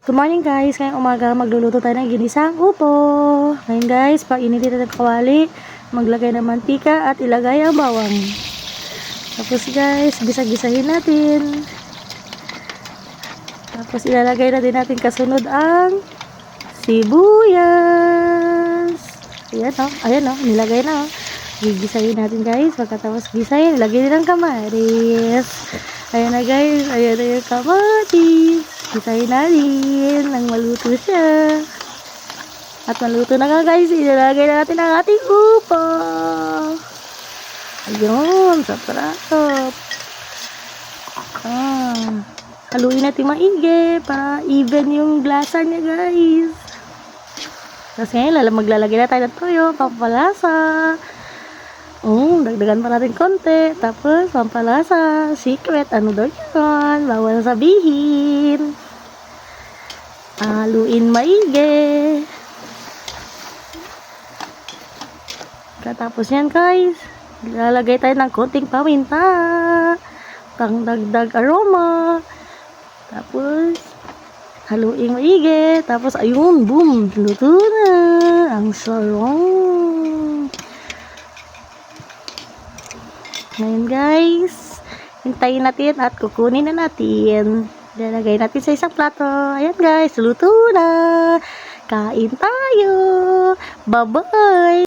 Good morning guys, ngayong umaga magluluto tayo ng ginisang upo. Ngayon guys, painitin natin kawali, maglagay ng mantika at ilagay ang bawang. Tapos guys, gisa-gisahin natin. Tapos ilalagay na din natin kasunod ang sibuyas. Ayan o, nilagay na o. Gigisahin natin guys, pagkatapos gisahin, ilagay din ang kamatis. Ayan na guys, ayan na yung kamatis. Gisahin natin nang maluto siya. At maluto na nga guys, ilalagay na natin ang ating upo. Ayun, sarap. Haluin natin maigi para even yung lasa niya guys. Tapos ngayon, maglalagay na tayo ng toyo, pampalasa. Dagdagan pa natin konti. Tapos, pampalasa, secret, ano daw yun? Bawal sabihin. Haluin maigi. Katapos yan guys, lalagay tayo ng konting paminta. Pangdagdag aroma. Tapos, haluin maigi. Tapos, ayun, boom, luto na. Ang sarong. Ngayon guys, hintayin natin at kukunin na natin. Lalagay natin sa isang plato. Ayan guys, luto na. Kain tayo. Bye-bye.